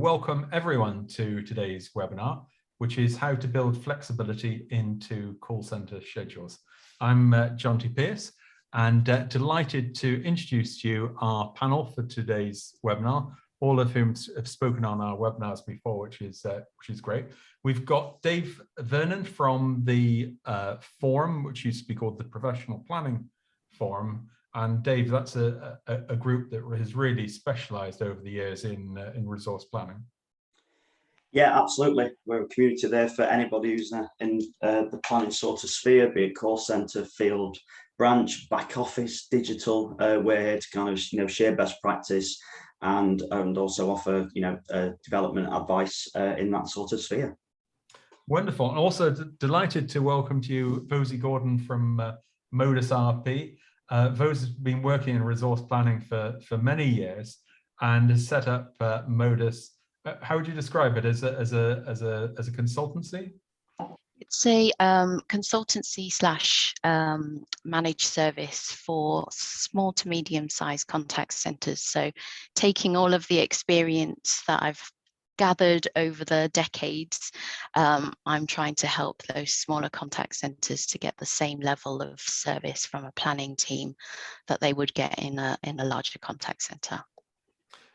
Welcome everyone to today's webinar, which is how to build flexibility into call center schedules. I'm Jonty Pearce, and delighted to introduce to you our panel for today's webinar, all of whom have spoken on our webinars before, which is great. We've got Dave Vernon from the forum, which used to be called the Professional Planning Forum. And Dave, that's a group that has really specialised over the years in resource planning. Yeah, absolutely. We're a community there for anybody who's in the planning sort of sphere, be it call centre, field, branch, back office, digital, where to kind of share best practice and also offer development advice in that sort of sphere. Wonderful. And also delighted to welcome to you Vosy Gordon from ModusRP. Vos has been working in resource planning for many years and has set up Modus. How would you describe it, as a consultancy? It's a consultancy slash managed service for small to medium-sized contact centres. So taking all of the experience that I've gathered over the decades, I'm trying to help those smaller contact centres to get the same level of service from a planning team that they would get in a larger contact centre.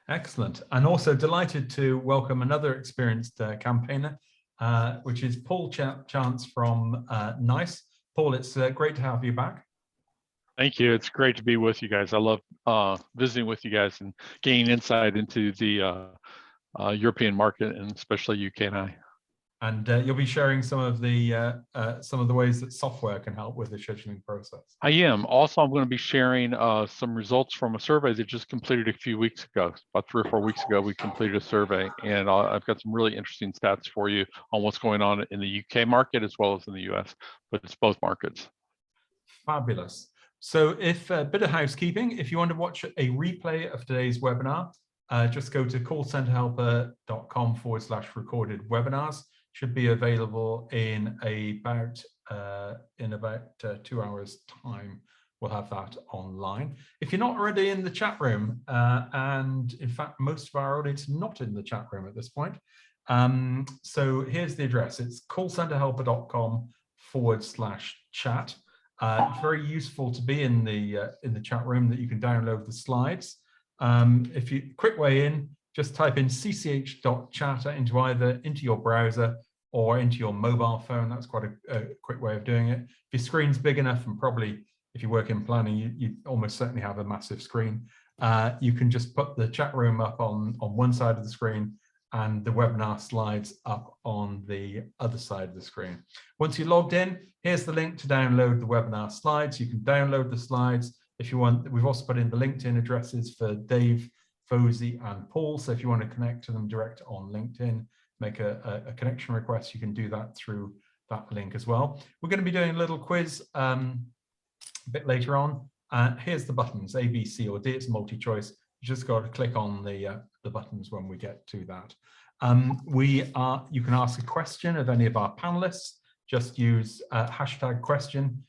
Excellent. And also delighted to welcome another experienced campaigner, which is Paul Chance from NICE. Paul, it's great to have you back. Thank you. It's great to be with you guys. I love visiting with you guys and gaining insight into the European market, and especially UK and I. And you'll be sharing some of the ways that software can help with the scheduling process. I am. Also, I'm going to be sharing some results from a survey that just completed a few weeks ago. About 3 or 4 weeks ago, we completed a survey, and I've got some really interesting stats for you on what's going on in the UK market as well as in the US, but it's both markets. Fabulous. So if a bit of housekeeping, if you want to watch a replay of today's webinar, just go to callcenterhelper.com/recorded webinars. Should be available in about 2 hours time. We'll have that online. If you're not already in the chat room, and in fact most of our audience not in the chat room at this point, so here's the address. It's callcenterhelper.com/chat. It's very useful to be in the chat room, that you can download the slides. If you quick way in, just type in cch.chat into your browser or into your mobile phone. That's quite a quick way of doing it. If your screen's big enough, and probably if you work in planning, you almost certainly have a massive screen, you can just put the chat room up on one side of the screen and the webinar slides up on the other side of the screen. Once you're logged in, here's the link to download the webinar slides. You can download the slides if you want. We've also put in the LinkedIn addresses for Dave, Vosy and Paul. So if you want to connect to them direct on LinkedIn, make a connection request, you can do that through that link as well. We're going to be doing a little quiz a bit later on. Here's the buttons, A, B, C or D. It's multi-choice. You just got to click on the buttons when we get to that. You can ask a question of any of our panelists. Just use hashtag question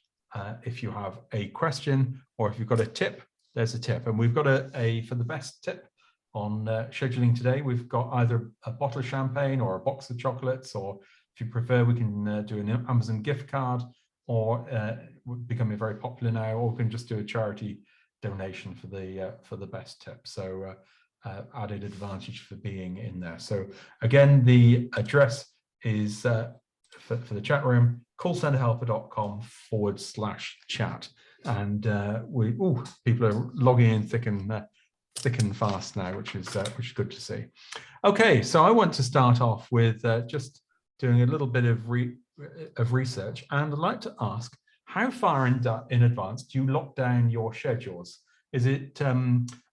if you have a question, or if you've got a tip. There's a tip, and we've got for the best tip on scheduling today. We've got either a bottle of champagne or a box of chocolates, or if you prefer, we can do an Amazon gift card, or becoming very popular now, or we can just do a charity donation for the best tip. So added advantage for being in there. So again, the address is for the chat room, callcenterhelper.com/chat. And people are logging in thick and fast now, which is good to see. Okay, so I want to start off with just doing a little bit of research, and I'd like to ask, how far in advance do you lock down your schedules? Is it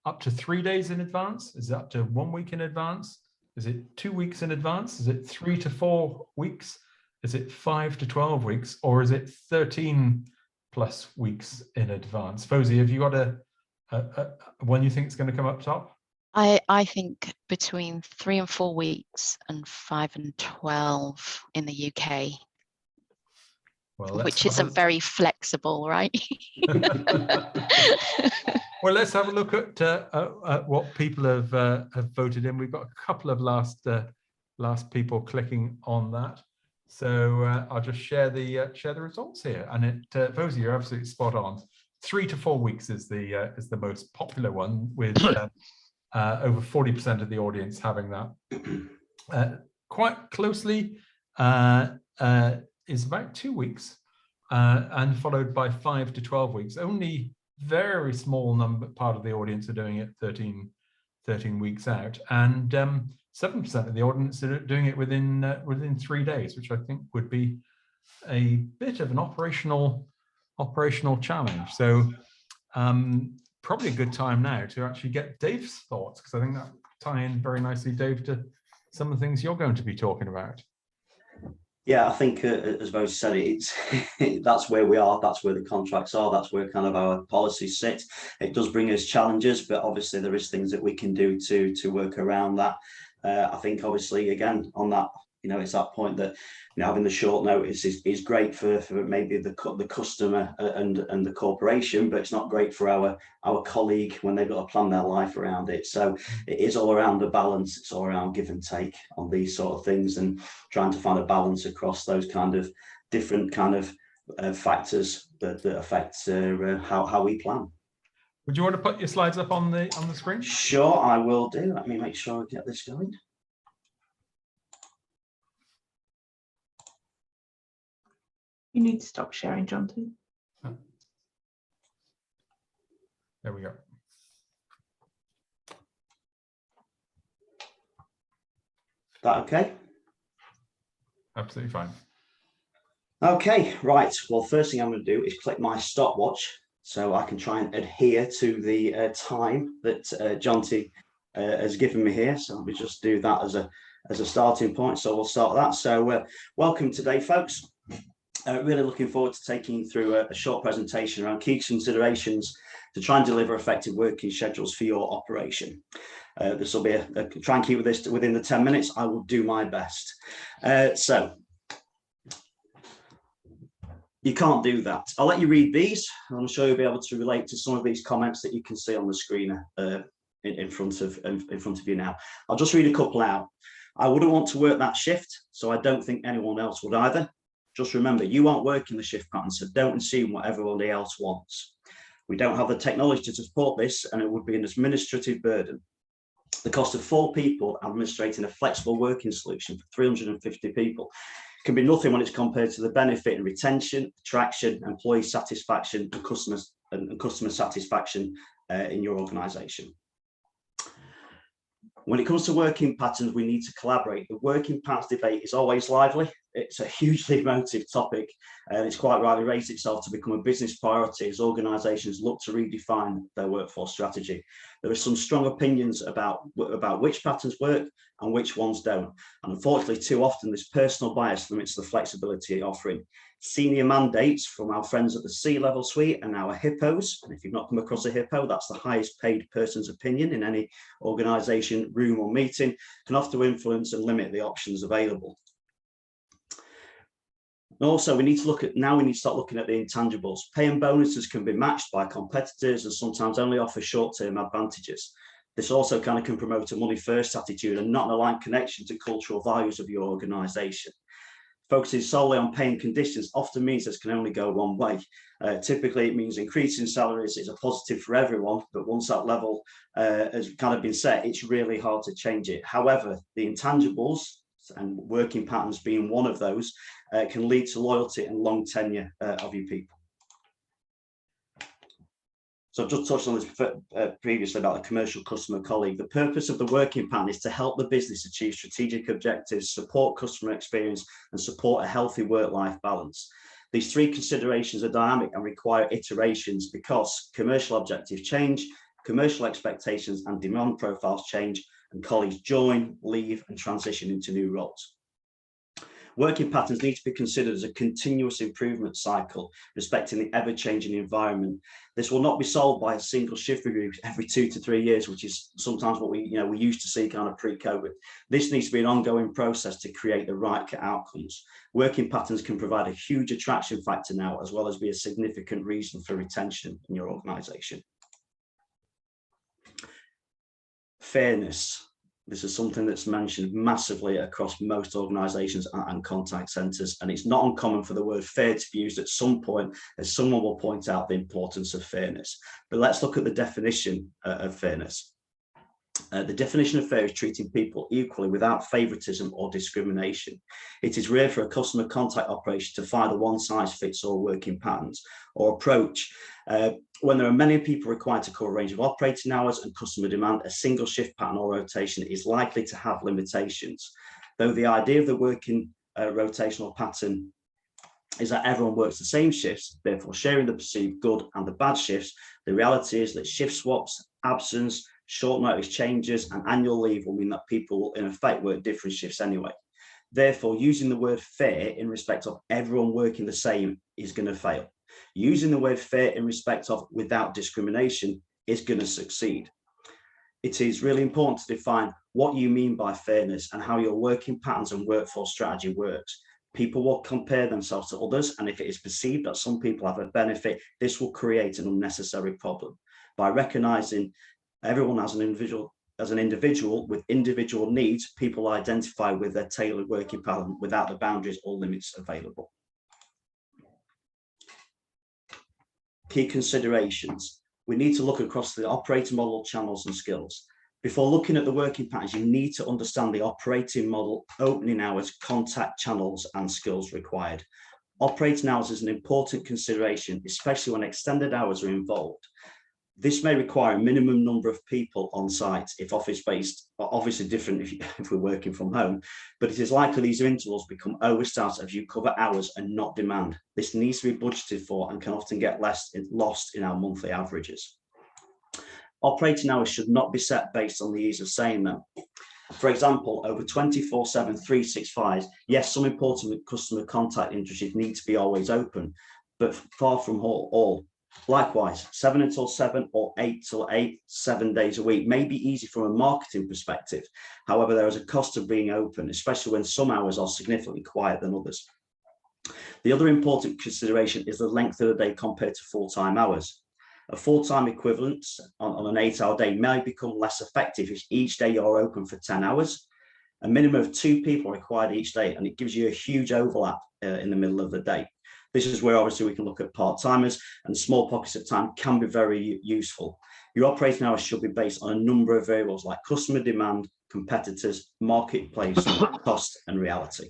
up to 3 days in advance? Is it up to 1 week in advance? Is it 2 weeks in advance? Is it 3 to 4 weeks? Is it 5 to 12 weeks? Or is it 13+ weeks in advance? Vosy, have you got a one you think is going to come up top? I think between 3 and 4 weeks and 5 and 12 in the UK. Well, which isn't very flexible, right? Well, let's have a look at what people have voted in. We've got a couple of last people clicking on that. So I'll just share the results here. And Vosy, you're absolutely spot on. 3 to 4 weeks is the most popular one, with over 40% of the audience having that. Quite closely is about 2 weeks, and followed by 5 to 12 weeks. Only very small part of the audience are doing it 13 weeks out, and 7% of the audience are doing it within 3 days, which I think would be a bit of an operational challenge. So probably a good time now to actually get Dave's thoughts, because I think that tie in very nicely, Dave, to some of the things you're going to be talking about. Yeah, I think as Vosy said, that's where we are. That's where the contracts are. That's where kind of our policies sit. It does bring us challenges, but obviously there is things that we can do to work around that. I think obviously again on that, it's that point that having the short notice is great for maybe the customer and the corporation, but it's not great for our colleague when they've got to plan their life around it. So it is all around the balance. It's all around give and take on these sort of things, and trying to find a balance across those kind of different kind of factors that affect how we plan. Would you want to put your slides up on the screen? Sure, I will do. Let me make sure I get this going. You need to stop sharing, Jonty. There we go. That okay? Absolutely fine. Okay, right. Well, first thing I'm going to do is click my stopwatch so I can try and adhere to the time that Jonty has given me here. So let me just do that as a starting point. So we'll start that. So welcome today, folks. Really looking forward to taking you through a short presentation around key considerations to try and deliver effective working schedules for your operation. This will be try and keep this within the 10 minutes. I will do my best. So you can't do that. I'll let you read these, and I'm sure you'll be able to relate to some of these comments that you can see on the screen in front of you now. I'll just read a couple out. I wouldn't want to work that shift, so I don't think anyone else would either. Just remember, you aren't working the shift pattern, so don't assume what everybody else wants. We don't have the technology to support this, and it would be an administrative burden. The cost of 4 people administrating a flexible working solution for 350 people can be nothing when it's compared to the benefit in retention, attraction, employee satisfaction, and customer satisfaction in your organisation. When it comes to working patterns, we need to collaborate. The working patterns debate is always lively. It's a hugely emotive topic, and it's quite rightly raised itself to become a business priority as organisations look to redefine their workforce strategy. There are some strong opinions about which patterns work and which ones don't. And unfortunately, too often, this personal bias limits the flexibility offering. Senior mandates from our friends at the C-level suite and our hippos, and if you've not come across a hippo, that's the highest paid person's opinion in any organisation, room or meeting, can often influence and limit the options available. And also, we need to start looking at the intangibles. Pay and bonuses can be matched by competitors and sometimes only offer short-term advantages. This also kind of can promote a money-first attitude and not an aligned connection to cultural values of your organisation. Focusing solely on pay and conditions often means this can only go one way. Typically, it means increasing salaries is a positive for everyone, but once that level has kind of been set, it's really hard to change it. However, the intangibles, and working patterns being one of those, can lead to loyalty and long tenure of your people. So I've just touched on this previously about the commercial customer colleague. The purpose of the working pattern is to help the business achieve strategic objectives, support customer experience, and support a healthy work-life balance. These 3 considerations are dynamic and require iterations because commercial objectives change, commercial expectations and demand profiles change, and colleagues join, leave, and transition into new roles. Working patterns need to be considered as a continuous improvement cycle, respecting the ever-changing environment. This will not be solved by a single shift review every 2 to 3 years, which is sometimes what we used to see kind of pre-COVID. This needs to be an ongoing process to create the right outcomes. Working patterns can provide a huge attraction factor now, as well as be a significant reason for retention in your organization. Fairness. This is something that's mentioned massively across most organisations and contact centres, and it's not uncommon for the word fair to be used at some point, as someone will point out the importance of fairness. But let's look at the definition of fairness. The definition of fair is treating people equally without favouritism or discrimination. It is rare for a customer contact operation to find a one-size-fits-all working patterns or approach. When there are many people required to cover a range of operating hours and customer demand, a single shift pattern or rotation is likely to have limitations. Though the idea of the working rotational pattern is that everyone works the same shifts, therefore sharing the perceived good and the bad shifts, the reality is that shift swaps, absence, short notice changes and annual leave will mean that people will in effect work different shifts anyway. Therefore, using the word fair in respect of everyone working the same is going to fail. Using the word fair in respect of without discrimination is going to succeed. It is really important to define what you mean by fairness and how your working patterns and workforce strategy works. People will compare themselves to others, and if it is perceived that some people have a benefit, this will create an unnecessary problem. By recognizing everyone as an individual with individual needs, people identify with their tailored working pattern without the boundaries or limits available. Key considerations. We need to look across the operating model, channels and skills. Before looking at the working patterns, you need to understand the operating model, opening hours, contact channels and skills required. Operating hours is an important consideration, especially when extended hours are involved. This may require a minimum number of people on site if office-based, obviously different if we're working from home, but it is likely these intervals become overstaffed as you cover hours and not demand. This needs to be budgeted for and can often get lost in our monthly averages. Operating hours should not be set based on the ease of saying them. For example, over 24/7, 365, yes, some important customer contact industries need to be always open, but far from all. Likewise, 7 until 7 or 8 till 8, 7 days a week may be easy from a marketing perspective. However, there is a cost of being open, especially when some hours are significantly quieter than others. The other important consideration is the length of the day compared to full-time hours. A full-time equivalent on an 8-hour day may become less effective if each day you're open for 10 hours. A minimum of 2 people are required each day, and it gives you a huge overlap in the middle of the day. This is where obviously we can look at part-timers, and small pockets of time can be very useful. Your operating hours should be based on a number of variables like customer demand, competitors, marketplace, cost and reality.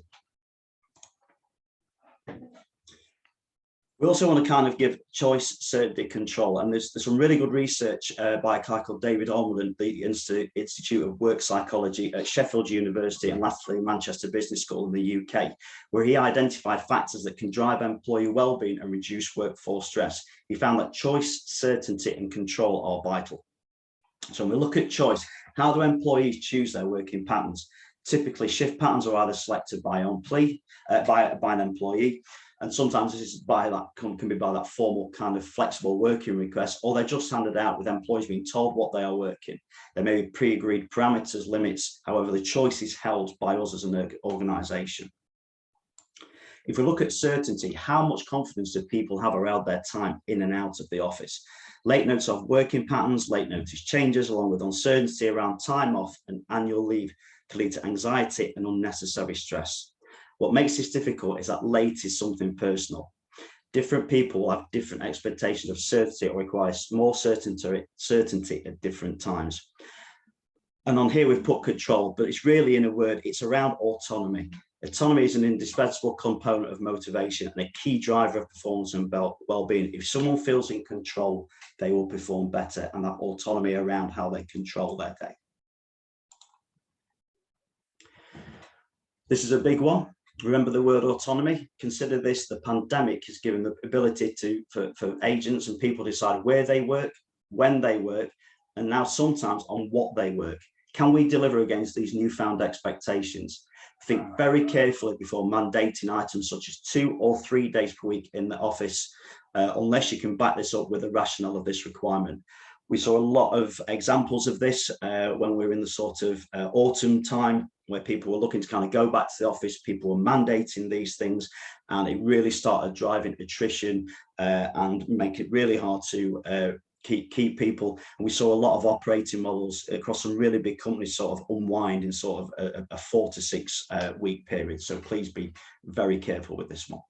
We also want to kind of give choice, certainty, control, and there's some really good research by a guy called David Ormond at the Institute of Work Psychology at Sheffield University and lastly Manchester Business School in the UK, where he identified factors that can drive employee well-being and reduce workforce stress. He found that choice, certainty and control are vital. So when we look at choice, how do employees choose their working patterns? Typically, shift patterns are either selected by an employee, and sometimes this is can be by that formal kind of flexible working request, or they're just handed out with employees being told what they are working. There may be pre-agreed parameters, limits, however, the choice is held by us as an organisation. If we look at certainty, how much confidence do people have around their time in and out of the office? Late notice of working patterns, late notice changes, along with uncertainty around time off and annual leave can lead to anxiety and unnecessary stress. What makes this difficult is that late is something personal. Different people will have different expectations of certainty or require more certainty at different times. And on here we've put control, but it's really, in a word, it's around autonomy. Autonomy is an indispensable component of motivation and a key driver of performance and well-being. If someone feels in control, they will perform better, and that autonomy around how they control their day. This is a big one. Remember the word autonomy. Consider this: the pandemic has given the ability for agents and people to decide where they work, when they work, and now sometimes on what they work. Can we deliver against these newfound expectations? Think very carefully before mandating items such as 2 or 3 days per week in the office, unless you can back this up with the rationale of this requirement. We saw a lot of examples of this when we were in the sort of autumn time, where people were looking to kind of go back to the office. People were mandating these things, and it really started driving attrition and make it really hard to keep people. And we saw a lot of operating models across some really big companies sort of unwind in sort of a 4 to 6 week period. So please be very careful with this one.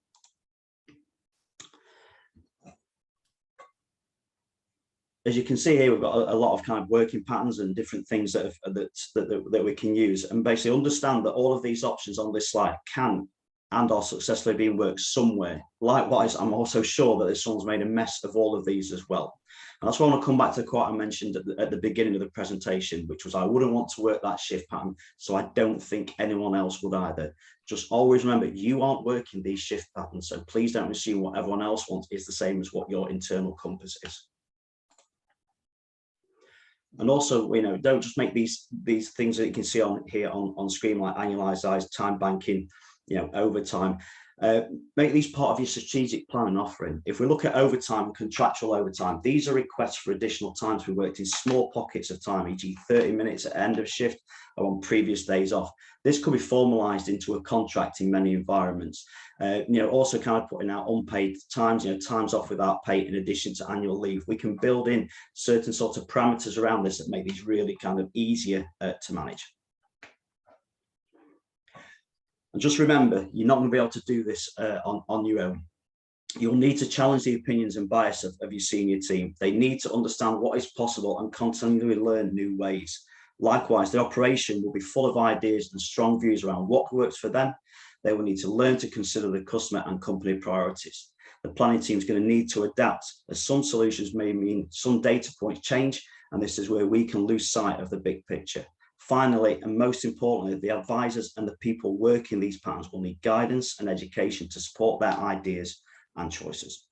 As you can see here, we've got a lot of kind of working patterns and different things that we can use, and basically understand that all of these options on this slide can and are successfully being worked somewhere. Likewise, I'm also sure that someone's made a mess of all of these as well. And that's why I want to come back to the quote I mentioned at the beginning of the presentation, which was, I wouldn't want to work that shift pattern, so I don't think anyone else would either. Just always remember, you aren't working these shift patterns, so please don't assume what everyone else wants is the same as what your internal compass is. And also, don't just make these things that you can see on here on screen, like annualized hours, time banking, overtime. Make these part of your strategic plan and offering. If we look at overtime, contractual overtime, these are requests for additional time to be worked in small pockets of time, e.g. 30 minutes at end of shift or on previous days off. This could be formalized into a contract in many environments. Also kind of putting out unpaid times, times off without pay in addition to annual leave. We can build in certain sorts of parameters around this that make these really kind of easier to manage. And just remember, you're not going to be able to do this on your own. You'll need to challenge the opinions and bias of your senior team. They need to understand what is possible and continually learn new ways. Likewise, the operation will be full of ideas and strong views around what works for them. They will need to learn to consider the customer and company priorities. The planning team is going to need to adapt, as some solutions may mean some data points change, and this is where we can lose sight of the big picture. Finally, and most importantly, the advisors and the people working these patterns will need guidance and education to support their ideas and choices.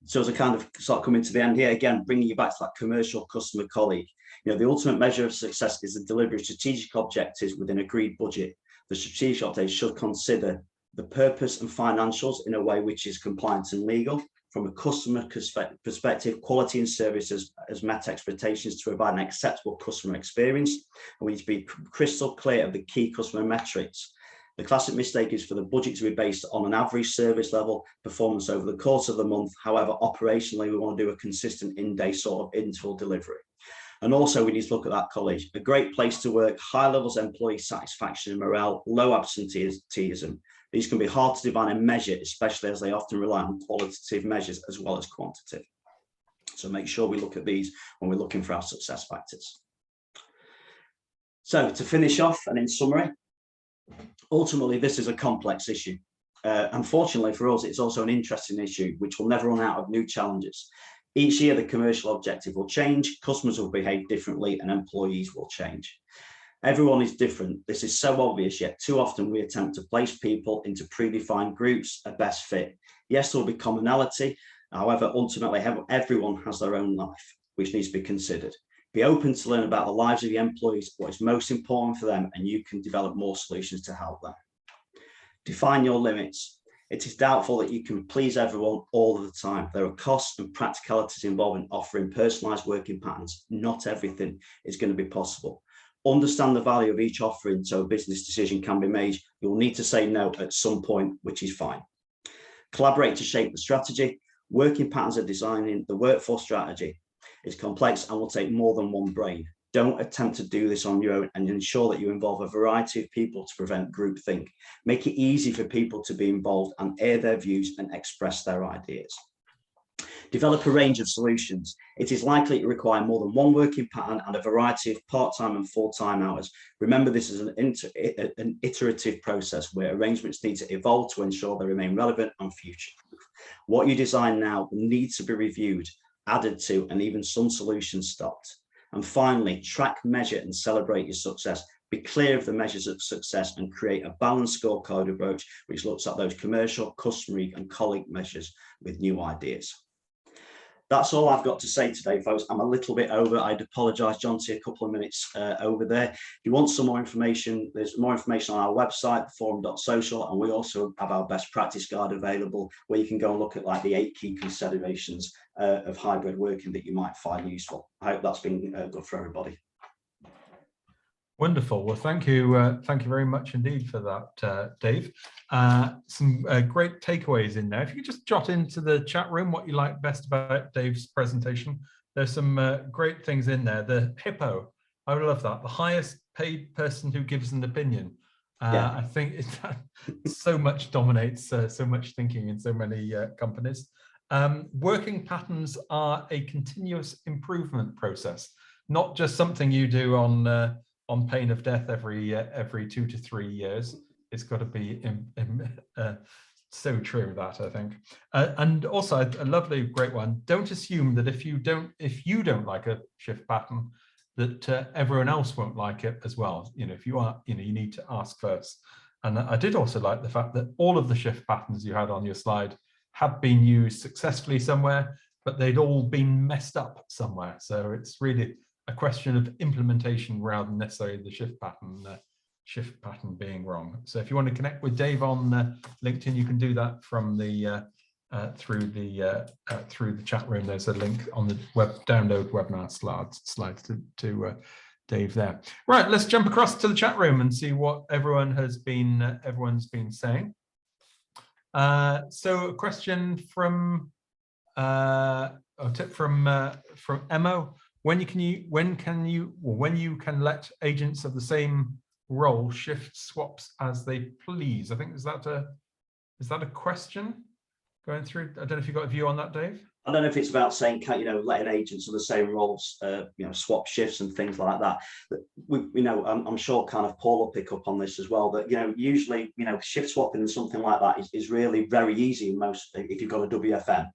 So as I kind of start coming to the end here, again, bringing you back to that commercial customer colleague, the ultimate measure of success is the delivery of strategic objectives within agreed budget. The strategic objectives should consider the purpose and financials in a way which is compliant and legal. From a customer perspective, quality and services has met expectations to provide an acceptable customer experience. And we need to be crystal clear of the key customer metrics. The classic mistake is for the budget to be based on an average service level performance over the course of the month. However, operationally, we want to do a consistent in-day sort of interval delivery. And also we need to look at that college, a great place to work, high levels of employee satisfaction and morale, low absenteeism. These can be hard to define and measure, especially as they often rely on qualitative measures as well as quantitative. So make sure we look at these when we're looking for our success factors. So to finish off and in summary, ultimately, this is a complex issue. Unfortunately for us, it's also an interesting issue, which will never run out of new challenges. Each year, the commercial objective will change, customers will behave differently, and employees will change. Everyone is different. This is so obvious, yet too often we attempt to place people into predefined groups, a best fit. Yes, there will be commonality. However, ultimately, everyone has their own life, which needs to be considered. Be open to learn about the lives of the employees, what is most important for them, and you can develop more solutions to help them. Define your limits. It is doubtful that you can please everyone all of the time. There are costs and practicalities involved in offering personalized working patterns. Not everything is going to be possible. Understand the value of each offering so a business decision can be made. You'll need to say no at some point, which is fine. Collaborate to shape the strategy. Working patterns are designing the workforce strategy. It's complex and will take more than one brain. Don't attempt to do this on your own, and ensure that you involve a variety of people to prevent groupthink. Make it easy for people to be involved and air their views and express their ideas. Develop a range of solutions. It is likely to require more than one working pattern and a variety of part-time and full-time hours. Remember, this is an iterative process where arrangements need to evolve to ensure they remain relevant and future-proof. What you design now needs to be reviewed, added to, and even some solutions stopped. And finally, track, measure, and celebrate your success. Be clear of the measures of success and create a balanced scorecard approach, which looks at those commercial, customary, and colleague measures with new ideas. that's all I've got to say today, folks. I'm a little bit over. I'd apologise, Jonty, a couple of minutes over there. If you want some more information, there's more information on our website, forum.social, and we also have our best practice guide available where you can go and look at like the 8 key considerations of hybrid working that you might find useful. I hope that's been good for everybody. Wonderful. Well, thank you very much indeed for that, Dave. Some great takeaways in there. If you could just jot into the chat room what you like best about Dave's presentation. There's some great things in there. The hippo, I would love that. The highest paid person who gives an opinion. I think so much dominates so much thinking in so many companies. Working patterns are a continuous improvement process, not just something you do on pain of death every 2 to 3 years. It's got to be so true, that I think. And also a lovely, great one. Don't assume that if you don't like a shift pattern, that everyone else won't like it as well. You know, if you are, you need to ask first. And I did also like the fact that all of the shift patterns you had on your slide have been used successfully somewhere, but they'd all been messed up somewhere. So it's really a question of implementation rather than necessarily the shift pattern being wrong. So if you want to connect with Dave on LinkedIn, you can do that from the through the chat room. There's a link on the download webinar slides to Dave there. Right, let's jump across to the chat room and see what everyone's been saying. So a question from a tip from Emma. When you can let agents of the same role shift swaps as they please? I think is that a question going through? I don't know if you've got a view on that, Dave. I don't know if it's about saying, letting agents of the same roles, swap shifts and things like that. But I'm sure kind of Paul will pick up on this as well. That usually, shift swapping and something like that is really very easy in most if you've got a WFM.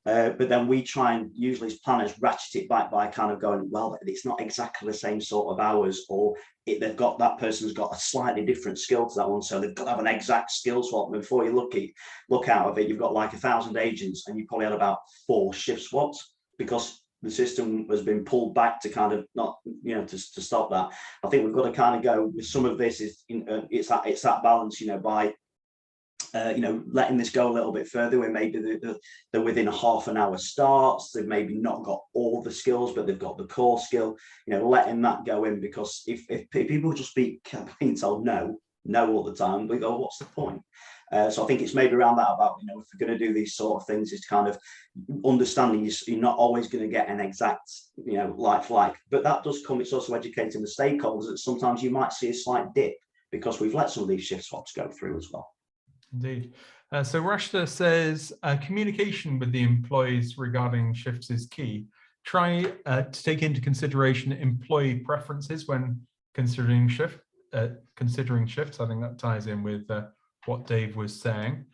But then we try and usually as planners ratchet it back by kind of going, well, it's not exactly the same sort of hours, or that person's got a slightly different skill to that one, so they've got to have an exact skill swap. And before you look out of it, you've got like 1,000 agents, and you probably had about 4 shift swaps because the system has been pulled back to kind of not, to stop that. I think we've got to kind of go with some of this is it's that balance, by letting this go a little bit further, where maybe they're within a half an hour starts, they've maybe not got all the skills, but they've got the core skill, letting that go in, because if people just be being told no all the time, we go, what's the point? So I think it's maybe around that about, if we're going to do these sort of things, is kind of understanding you're not always going to get an exact, like for like, but that does come, it's also educating the stakeholders that sometimes you might see a slight dip because we've let some of these shift swaps go through as well. Indeed. So Rashta says conmunication with the employees regarding shifts is key. Try to take into consideration employee preferences when considering shifts. I think that ties in with what Dave was saying.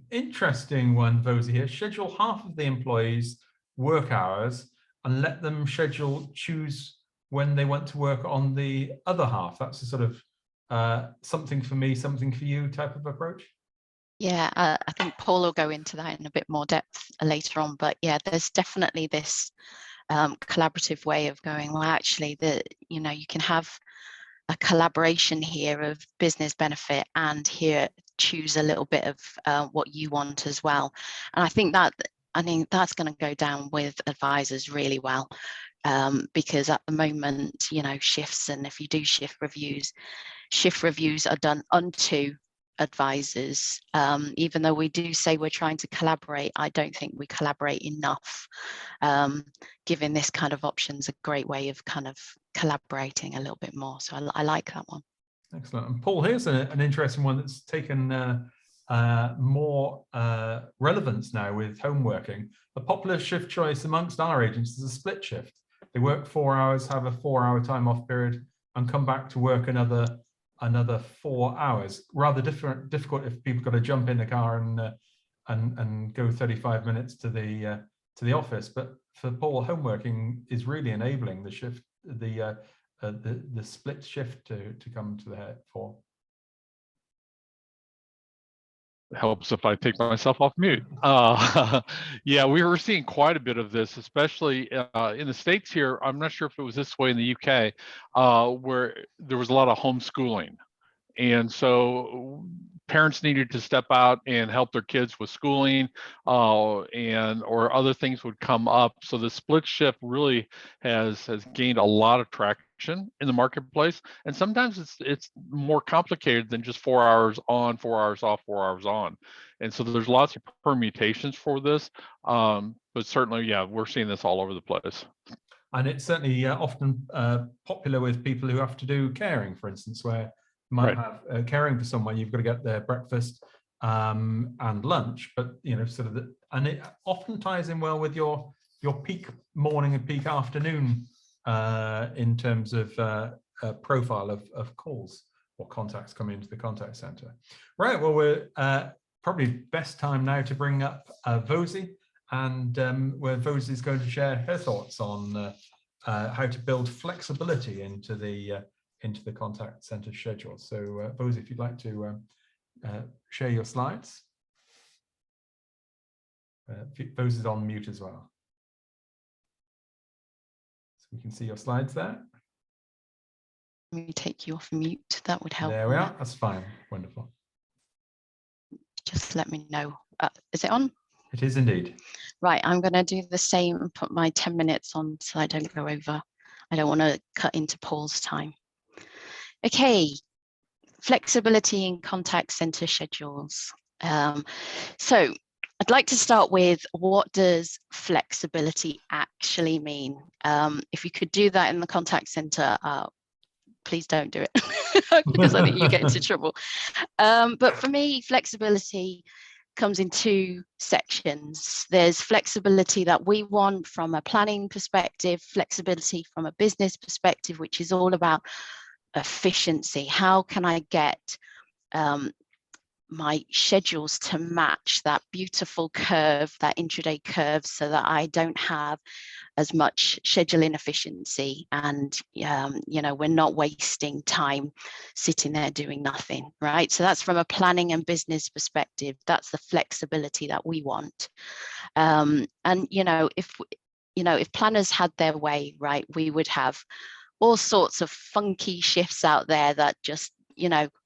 Interesting one, Vosy here. Schedule half of the employees' work hours and let them choose when they want to work on the other half. That's a sort of something for me, something for you type of approach? Yeah, I think Paul will go into that in a bit more depth later on, but yeah, there's definitely this collaborative way of going, well, actually, you can have a collaboration here of business benefit, and here choose a little bit of what you want as well. And I think that's going to go down with advisors really well. Because at the moment, shifts, and if you do shift reviews are done unto advisors. Even though we do say we're trying to collaborate, I don't think we collaborate enough. Giving this kind of options a great way of kind of collaborating a little bit more. So I like that one. Excellent. And Paul, here's an interesting one that's taken more relevance now with home working. A popular shift choice amongst our agents is a split shift. They work 4 hours, have a 4-hour time off period, and come back to work another 4 hours. Rather difficult if people got to jump in the car and go 35 minutes to the office. But for Paul, home working is really enabling the shift, the split shift to come to the fore. helps if I take myself off mute. Yeah, we were seeing quite a bit of this, especially in the States here. I'm not sure if it was this way in the UK, where there was a lot of homeschooling. And so parents needed to step out and help their kids with schooling, or other things would come up. So the split shift really has gained a lot of traction in the marketplace. And sometimes it's more complicated than just 4 hours on, 4 hours off, 4 hours on. And so there's lots of permutations for this. But certainly, yeah, we're seeing this all over the place. And it's certainly often popular with people who have to do caring, for instance, where you might have caring for someone, you've got to get their breakfast and lunch, but sort of, and it often ties in well with your peak morning and peak afternoon in terms of profile of calls or contacts coming into the contact center. Right. Well, we're probably best time now to bring up Vosy, and where Vosy is going to share her thoughts on how to build flexibility into the contact center schedule. So Vosy, if you'd like to share your slides. Vosy is on mute as well. So we can see your slides there. Let me take you off mute. That would help. There we are. That's fine. Wonderful. Just let me know. Is it on? It is indeed. Right, I'm going to do the same and put my 10 minutes on so I don't go over. I don't want to cut into Paul's time. Okay, flexibility in contact center schedules. So I'd like to start with, what does flexibility actually mean? If you could do that in the contact center, please don't do it because I think you get into trouble. But for me, flexibility comes in two sections. There's flexibility that we want from a planning perspective, flexibility from a business perspective, which is all about efficiency. How can I get my schedules to match that beautiful curve, that intraday curve, so that I don't have as much schedule inefficiency, and we're not wasting time sitting there doing nothing, right? So that's from a planning and business perspective. That's the flexibility that we want. And if planners had their way, right, we would have all sorts of funky shifts out there that just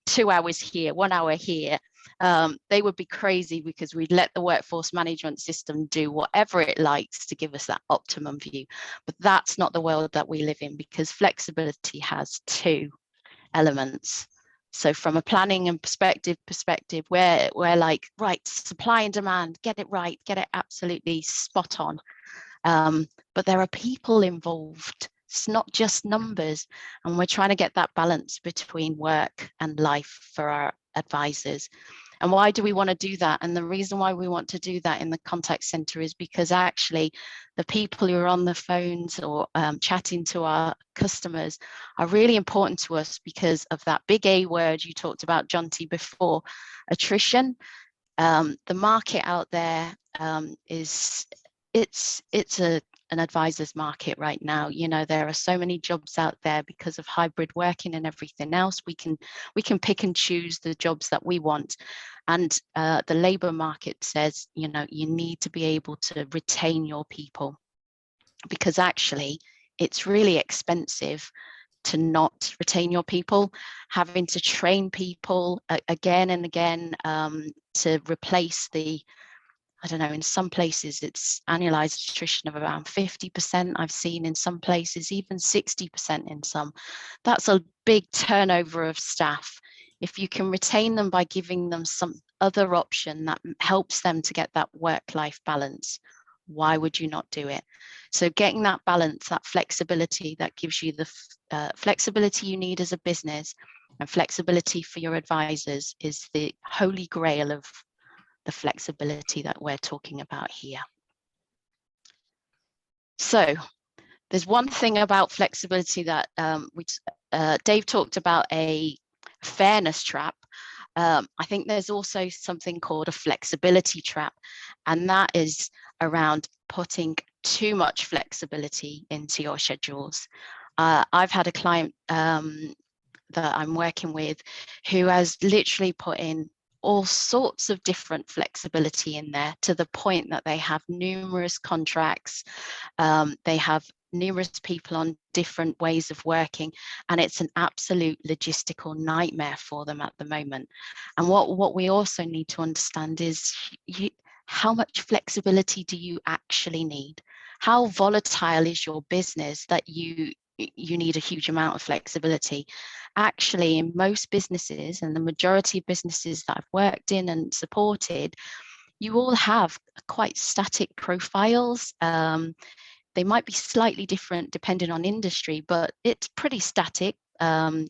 2 hours here, 1 hour here. They would be crazy, because we'd let the workforce management system do whatever it likes to give us that optimum view. But that's not the world that we live in, because flexibility has two elements. So from a planning and perspective, we're like, right, supply and demand, get it right, get it absolutely spot on. But there are people involved. It's not just numbers, and we're trying to get that balance between work and life for our advisors. And why do we want to do that? And the reason why we want to do that in the contact center is because actually the people who are on the phones or chatting to our customers are really important to us, because of that big A word you talked about, Jonty, before, attrition. The market out there it's an advisor's market right now. There are so many jobs out there because of hybrid working and everything else. We can pick and choose the jobs that we want, and the labor market says you need to be able to retain your people, because actually it's really expensive to not retain your people, having to train people again and again to replace the, I don't know, in some places it's annualized attrition of around 50%. I've seen in some places even 60% in some. That's a big turnover of staff. If you can retain them by giving them some other option that helps them to get that work-life balance, why would you not do it? So getting that balance, that flexibility, that gives you the flexibility you need as a business, and flexibility for your advisors, is the holy grail of the flexibility that we're talking about here. So there's one thing about flexibility that Dave talked about, a fairness trap. I think there's also something called a flexibility trap, and that is around putting too much flexibility into your schedules. I've had a client that I'm working with who has literally put in all sorts of different flexibility in there, to the point that they have numerous contracts, they have numerous people on different ways of working, and it's an absolute logistical nightmare for them at the moment. And what we also need to understand is how much flexibility do you actually need? How volatile is your business that you need a huge amount of flexibility? Actually, in most businesses, and the majority of businesses that I've worked in and supported, you all have quite static profiles. They might be slightly different depending on industry, but it's pretty static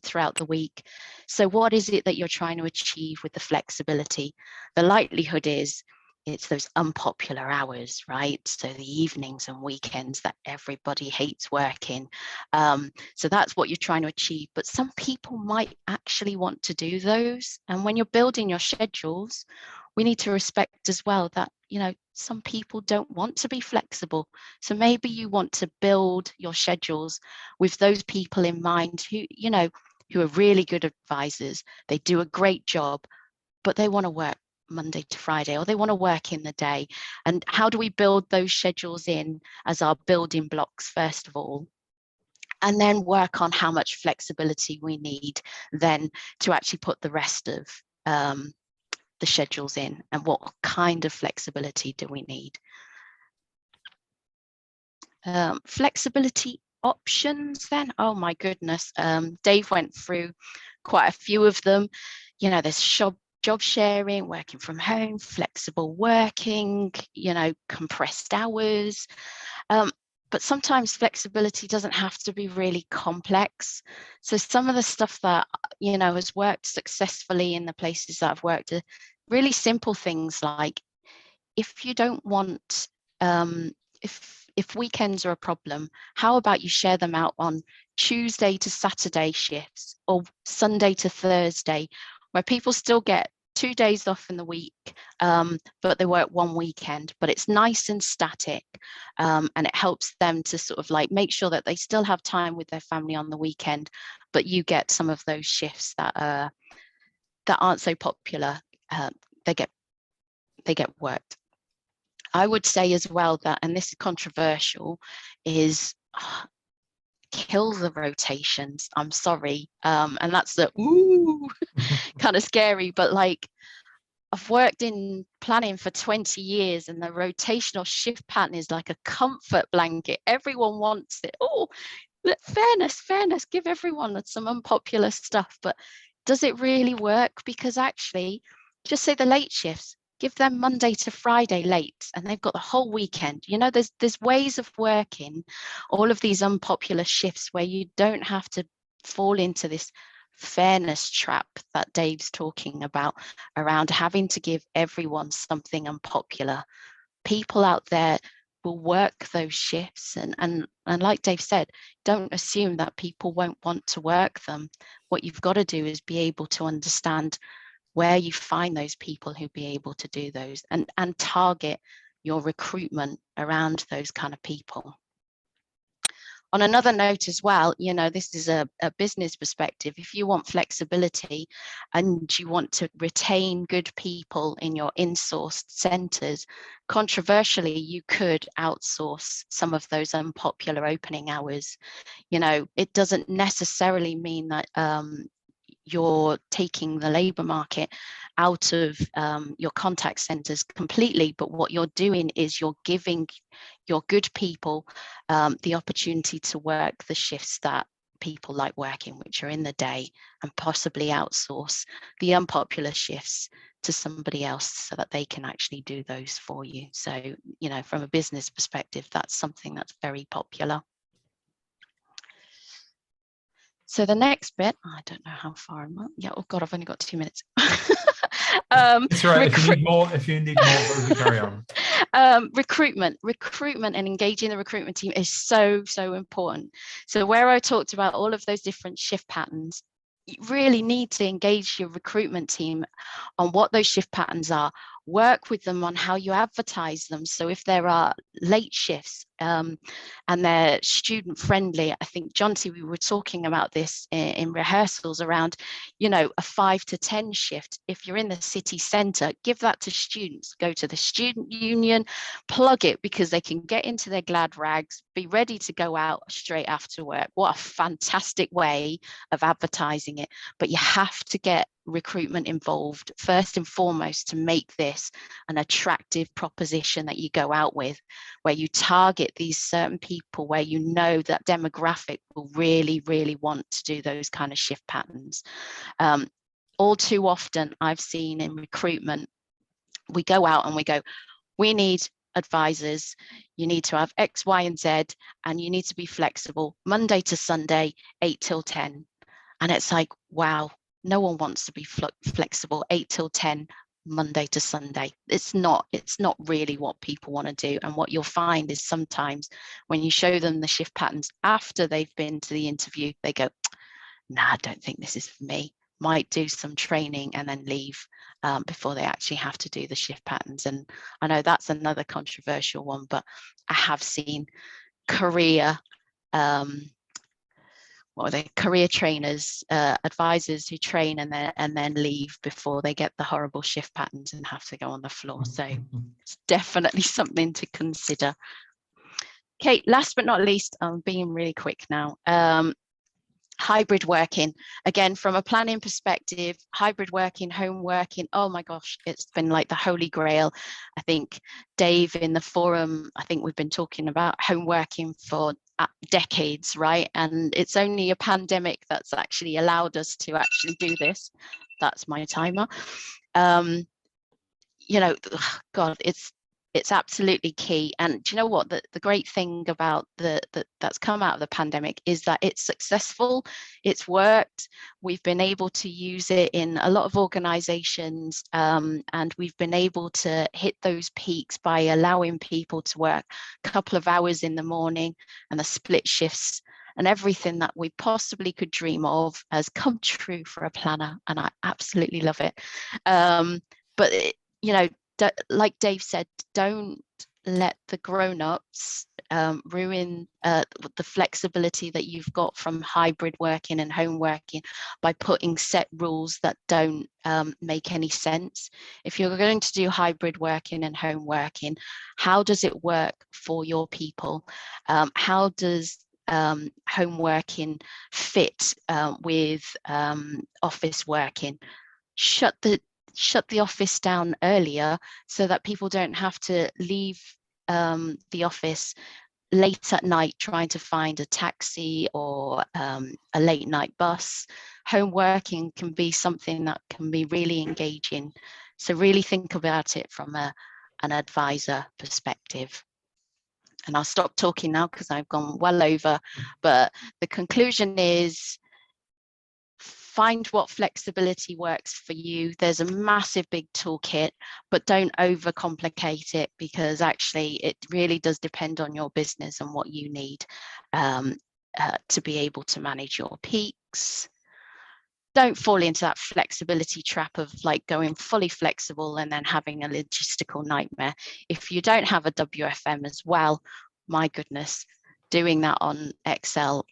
throughout the week. So what is it that you're trying to achieve with the flexibility? The likelihood is it's those unpopular hours, right? So the evenings and weekends that everybody hates working. So that's what you're trying to achieve. But some people might actually want to do those. And when you're building your schedules, we need to respect as well that, you know, some people don't want to be flexible. So maybe you want to build your schedules with those people in mind who, you know, who are really good advisors. They do a great job, but they want to work Monday to Friday, or they want to work in the day. And how do we build those schedules in as our building blocks, first of all, and then work on how much flexibility we need then to actually put the rest of the schedules in, and what kind of flexibility do we need? Flexibility options then, oh my goodness, Dave went through quite a few of them. You know, there's job sharing, working from home, flexible working, you know, compressed hours. But sometimes flexibility doesn't have to be really complex. So some of the stuff that, you know, has worked successfully in the places that I've worked are really simple things like, if you don't want, if weekends are a problem, how about you share them out on Tuesday to Saturday shifts, or Sunday to Thursday, where people still get 2 days off in the week, but they work one weekend, but it's nice and static, and it helps them to sort of like make sure that they still have time with their family on the weekend, but you get some of those shifts that aren't so popular. They get worked. I would say as well that, and this is controversial, is kill the rotations. I'm sorry, and that's the ooh kind of scary, but like, I've worked in planning for 20 years, and the rotational shift pattern is like a comfort blanket. Everyone wants it. Oh, fairness, give everyone some unpopular stuff. But does it really work? Because actually, just say the late shifts, give them Monday to Friday late, and they've got the whole weekend. You know, there's ways of working all of these unpopular shifts where you don't have to fall into this fairness trap that Dave's talking about, around having to give everyone something unpopular. People out there will work those shifts, and like Dave said, don't assume that people won't want to work them. What you've got to do is be able to understand where you find those people who be able to do those, and target your recruitment around those kind of people. On another note as well, you know, this is a business perspective. If you want flexibility and you want to retain good people in your in-sourced centres, controversially, you could outsource some of those unpopular opening hours. You know, it doesn't necessarily mean that you're taking the labour market out of your contact centres completely, but what you're doing is you're giving your good people the opportunity to work the shifts that people like working, which are in the day, and possibly outsource the unpopular shifts to somebody else so that they can actually do those for you. So, you know, from a business perspective, that's something that's very popular. So the next bit, I don't know how far I'm at. Yeah, oh God, I've only got 2 minutes. That's right. If you need more, carry on. Recruitment and engaging the recruitment team is so important. So where I talked about all of those different shift patterns, you really need to engage your recruitment team on what those shift patterns are. Work with them on how you advertise them. So if there are late shifts, and they're student friendly. I think, Jonty, we were talking about this in rehearsals around, you know, a 5 to 10 shift. If you're in the city centre, give that to students, go to the student union, plug it, because they can get into their glad rags, be ready to go out straight after work. What a fantastic way of advertising it. But you have to get recruitment involved first and foremost to make this an attractive proposition that you go out with, where you target these certain people, where you know that demographic will really, really want to do those kind of shift patterns. All too often I've seen in recruitment, we go out and we go, we need advisors, you need to have X, Y, and Z, and you need to be flexible Monday to Sunday, 8 till 10. And it's like, wow, no one wants to be flexible 8 till 10 Monday to Sunday. It's not really what people want to do. And what you'll find is sometimes when you show them the shift patterns after they've been to the interview, they go, nah, I don't think this is for me. Might do some training and then leave before they actually have to do the shift patterns. And I know that's another controversial one, but I have seen career career trainers, advisors who train and then leave before they get the horrible shift patterns and have to go on the floor. So it's definitely something to consider. Okay, last but not least, I'm being really quick now. Hybrid working, again, from a planning perspective, hybrid working, home working, oh my gosh, it's been like the holy grail. I think Dave in the forum, I think we've been talking about home working for decades, right? And it's only a pandemic that's actually allowed us to actually do this. That's my timer. You know, God, it's absolutely key. And do you know what, the great thing about that's come out of the pandemic is that it's successful, it's worked, we've been able to use it in a lot of organizations, and we've been able to hit those peaks by allowing people to work a couple of hours in the morning, and the split shifts and everything that we possibly could dream of has come true for a planner, and I absolutely love it. But you know, like Dave said, don't let the grown-ups ruin the flexibility that you've got from hybrid working and home working by putting set rules that don't make any sense. If you're going to do hybrid working and home working, how does it work for your people? How does home working fit with office working? Shut the office down earlier so that people don't have to leave the office late at night trying to find a taxi or a late night bus. Home working can be something that can be really engaging. So really think about it from an advisor perspective. And I'll stop talking now because I've gone well over, but the conclusion is, find what flexibility works for you. There's a massive big toolkit, but don't overcomplicate it, because actually it really does depend on your business and what you need to be able to manage your peaks. Don't fall into that flexibility trap of like going fully flexible and then having a logistical nightmare. If you don't have a WFM as well, my goodness, doing that on Excel,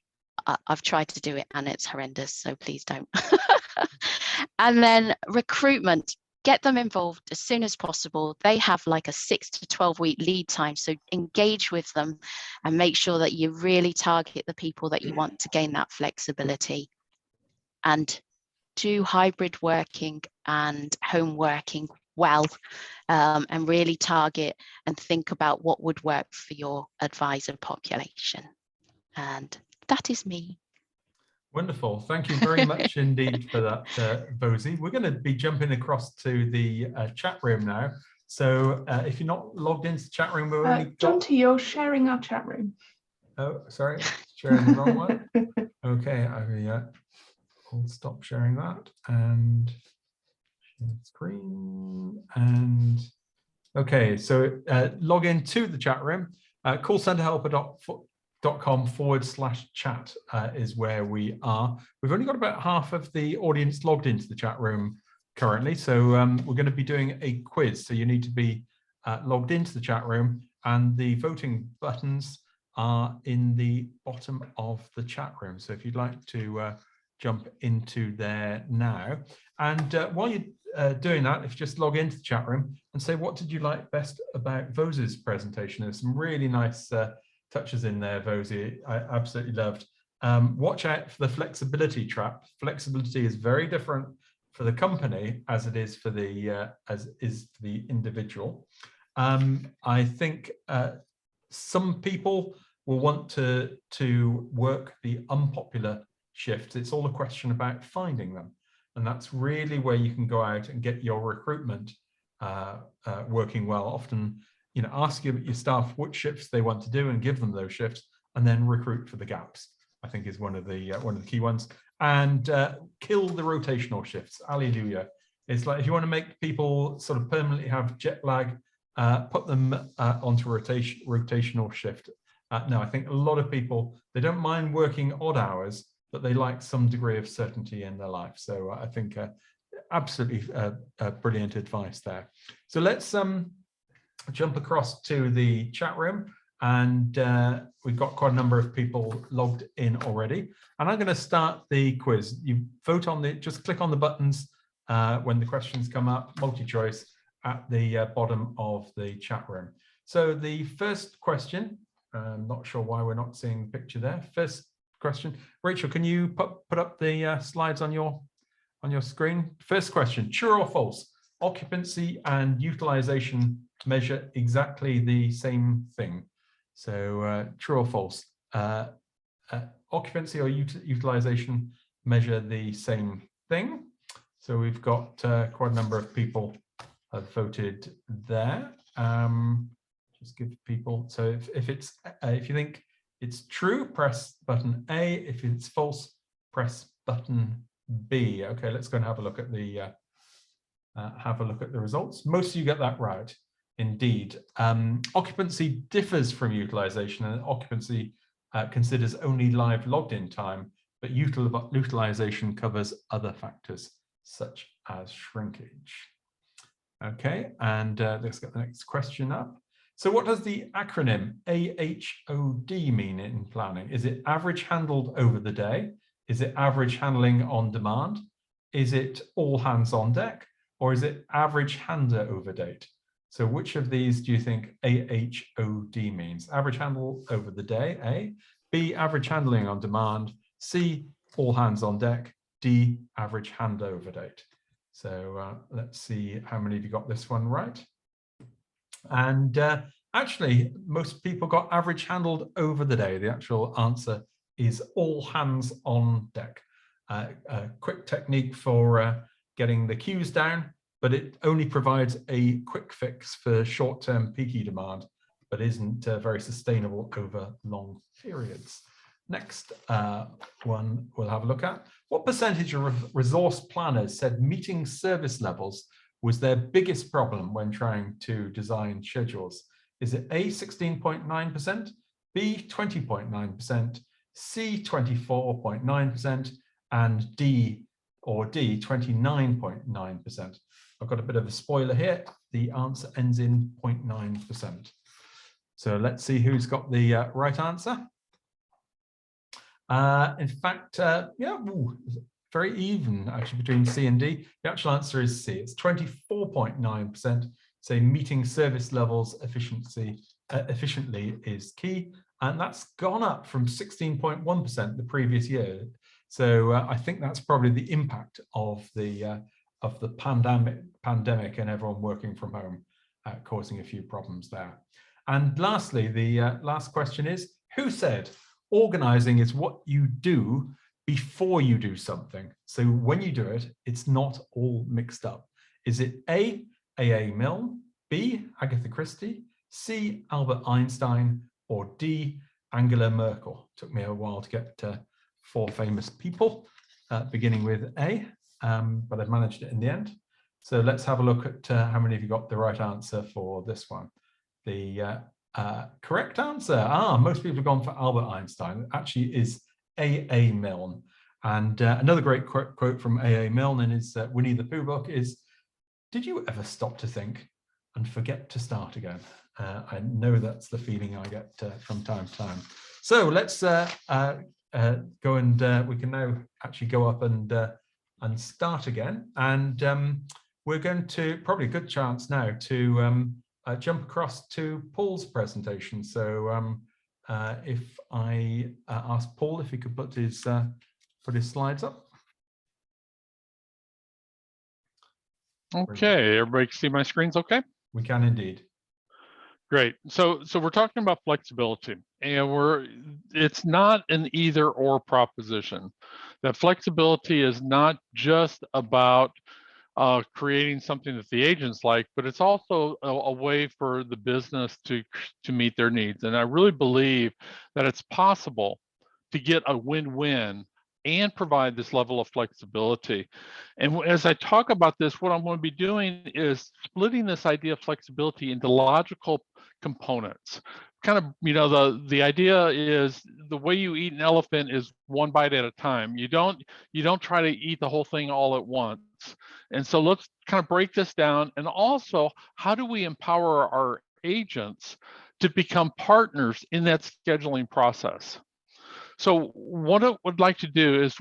I've tried to do it and it's horrendous, so please don't. And then recruitment, get them involved as soon as possible. They have like a 6 to 12 week lead time, so engage with them and make sure that you really target the people that you want to gain that flexibility. And do hybrid working and home working well, and really target and think about what would work for your advisor population. And that is me. Wonderful. Thank you very much indeed for that, Vosy. We're going to be jumping across to the chat room now. So if you're not logged into the chat room, we've only got... Jonty, you're sharing our chat room. Oh, sorry, sharing the wrong one. Okay, I'll stop sharing that and share the screen. And okay, so log into the chat room. callcenterhelper.com/chat is where we are. We've only got about half of the audience logged into the chat room currently, so we're going to be doing a quiz. So you need to be logged into the chat room. and the voting buttons are in the bottom of the chat room. So if you'd like to jump into there now, and while you're doing that, if you just log into the chat room and say, what did you like best about Vosy's presentation? There's some really nice touches in there, Vosy, I absolutely loved. Watch out for the flexibility trap. Flexibility is very different for the company as it is for the individual. I think some people will want to work the unpopular shifts. It's all a question about finding them, and that's really where you can go out and get your recruitment working well. Often, you know, ask your staff which shifts they want to do and give them those shifts, and then recruit for the gaps, I think, is one of the key ones. And kill the rotational shifts. Alleluia. It's like if you want to make people sort of permanently have jet lag, put them onto rotational shift. No, I think a lot of people, they don't mind working odd hours, but they like some degree of certainty in their life. So I think absolutely brilliant advice there. So let's jump across to the chat room, and we've got quite a number of people logged in already. And I'm going to start the quiz. You vote on just click on the buttons when the questions come up, multi-choice, at the bottom of the chat room. So the first question, I'm not sure why we're not seeing the picture there. First question, Rachel, can you put up the slides on your screen? First question, true or false? Occupancy and utilization measure exactly the same thing. So true or false? Occupancy or utilization measure the same thing. So we've got quite a number of people have voted there. Just give people, so if you think it's true, press button A. If it's false, press button B. Okay, let's go and have a look at the results. Most of you get that right, indeed. Occupancy differs from utilization, and occupancy considers only live logged in time, but utilization covers other factors such as shrinkage. Okay, and let's get the next question up. So what does the acronym AHOD mean in planning? Is it average handled over the day? Is it average handling on demand? Is it all hands on deck? Or is it average handover date? So which of these do you think AHOD means? Average handle over the day, A. B, average handling on demand. C, all hands on deck. D, average handover date. So let's see how many of you got this one right. And actually, most people got average handled over the day. The actual answer is all hands on deck. A quick technique for getting the queues down, but it only provides a quick fix for short-term peaky demand, but isn't very sustainable over long periods. Next one we'll have a look at. What percentage of resource planners said meeting service levels was their biggest problem when trying to design schedules? Is it A, 16.9%, B, 20.9%, C, 24.9%, and D, 29.9%? I've got a bit of a spoiler here. The answer ends in 0.9%. So let's see who's got the right answer. In fact, yeah, very even actually between C and D. The actual answer is C. It's 24.9%. Say meeting service levels efficiently is key, and that's gone up from 16.1% the previous year. So I think that's probably the impact of the pandemic and everyone working from home, causing a few problems there. And lastly, the last question is, who said organizing is what you do before you do something? So when you do it, it's not all mixed up. Is it A, A.A. Milne, B, Agatha Christie, C, Albert Einstein, or D, Angela Merkel? Took me a while to get 4 famous people, beginning with A, but I've managed it in the end. So let's have a look at how many of you got the right answer for this one. The correct answer, most people have gone for Albert Einstein. It actually is A.A. Milne. And another great quote from A.A. Milne in his Winnie the Pooh book is, "Did you ever stop to think and forget to start again?" I know that's the feeling I get from time to time. So let's go and we can now actually go up and start again. And we're going to, probably a good chance now to jump across to Paul's presentation. So if I ask Paul if he could put his slides up. Okay, everybody can see my screens okay? We can indeed. Great. So we're talking about flexibility, and it's not an either or proposition. That flexibility is not just about creating something that the agents like, but it's also a way for the business to meet their needs. And I really believe that it's possible to get a win-win and provide this level of flexibility. And as I talk about this, what I'm going to be doing is splitting this idea of flexibility into logical components. Kind of, you know, the idea is the way you eat an elephant is one bite at a time. You don't try to eat the whole thing all at once. And so let's kind of break this down. And also, how do we empower our agents to become partners in that scheduling process? So what I would like to do is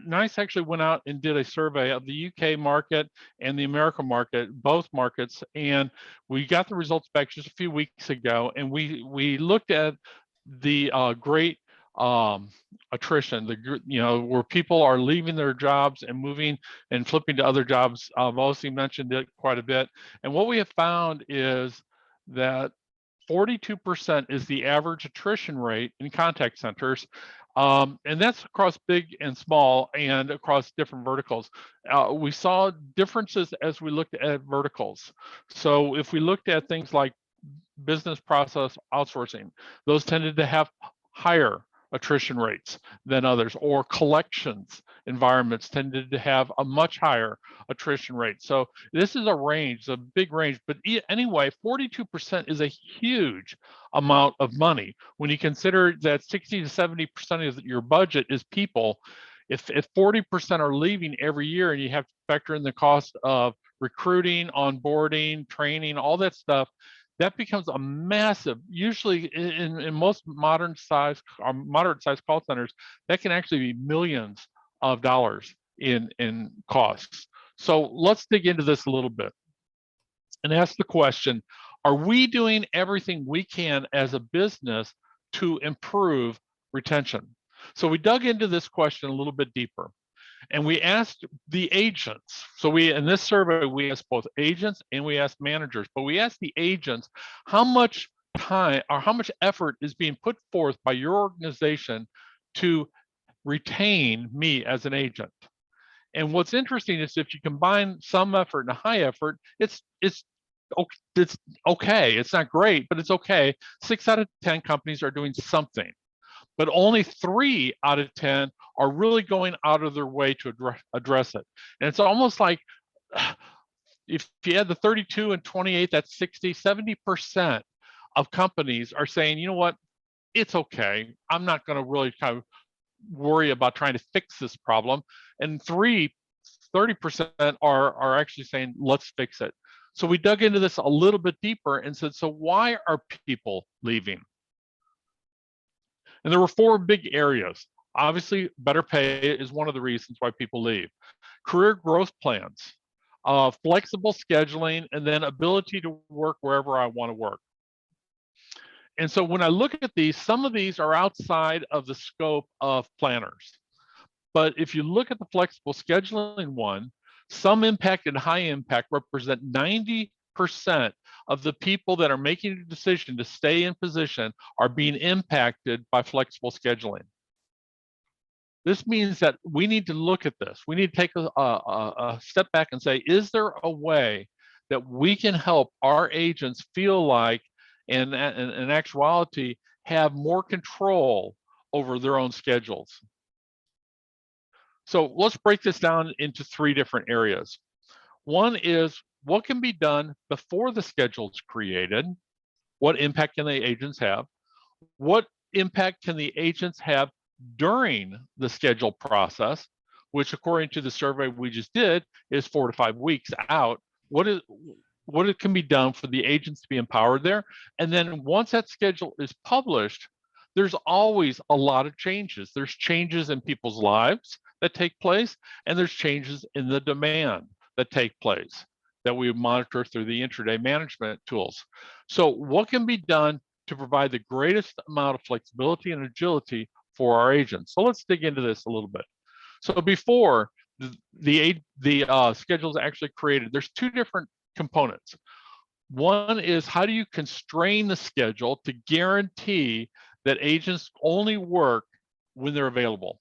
NICE actually went out and did a survey of the UK market and the American market, both markets, and we got the results back just a few weeks ago, and we looked at the great attrition, where people are leaving their jobs and moving and flipping to other jobs. Vosy mentioned it quite a bit, and what we have found is that 42% is the average attrition rate in contact centers. And that's across big and small and across different verticals. We saw differences as we looked at verticals. So if we looked at things like business process outsourcing, those tended to have higher attrition rates than others, or collections environments tended to have a much higher attrition rate. So this is a range, a big range, but anyway, 42% is a huge amount of money when you consider that 60 to 70% of your budget is people. If 40% are leaving every year, and you have to factor in the cost of recruiting, onboarding, training, all that stuff, that becomes a massive, usually in most moderate size call centers, that can actually be millions of dollars in costs. So let's dig into this a little bit and ask the question, are we doing everything we can as a business to improve retention? So we dug into this question a little bit deeper. And we asked the agents. So in this survey, we asked both agents and we asked managers, but we asked the agents how much time or how much effort is being put forth by your organization to retain me as an agent. And what's interesting is if you combine some effort and a high effort, it's okay. It's not great, but it's okay. 6 out of 10 companies are doing something, but only 3 out of 10 are really going out of their way to address it. And it's almost like if you add the 32 and 28, that's 60, 70% of companies are saying, you know what, it's okay. I'm not going to really kind of worry about trying to fix this problem. And 30% are actually saying, let's fix it. So we dug into this a little bit deeper and said, so why are people leaving? And there were 4 big areas. Obviously, better pay is one of the reasons why people leave. Career growth plans, flexible scheduling, and then ability to work wherever I want to work. And so when I look at these, some of these are outside of the scope of planners. But if you look at the flexible scheduling one, some impact and high impact represent 90% of the people that are making a decision to stay in position are being impacted by flexible scheduling. This means that we need to look at this. We need to take a step back and say, is there a way that we can help our agents feel like, and in actuality, have more control over their own schedules? So let's break this down into 3 different areas. One is what can be done before the schedule is created? What impact can the agents have? What impact can the agents have during the schedule process, which according to the survey we just did is 4 to 5 weeks out? what it can be done for the agents to be empowered there. And then once that schedule is published, there's always a lot of changes. There's changes in people's lives that take place, and there's changes in the demand that take place that we monitor through the intraday management tools. So what can be done to provide the greatest amount of flexibility and agility for our agents? So let's dig into this a little bit. So before the schedule is actually created, there's two different components. One is, how do you constrain the schedule to guarantee that agents only work when they're available?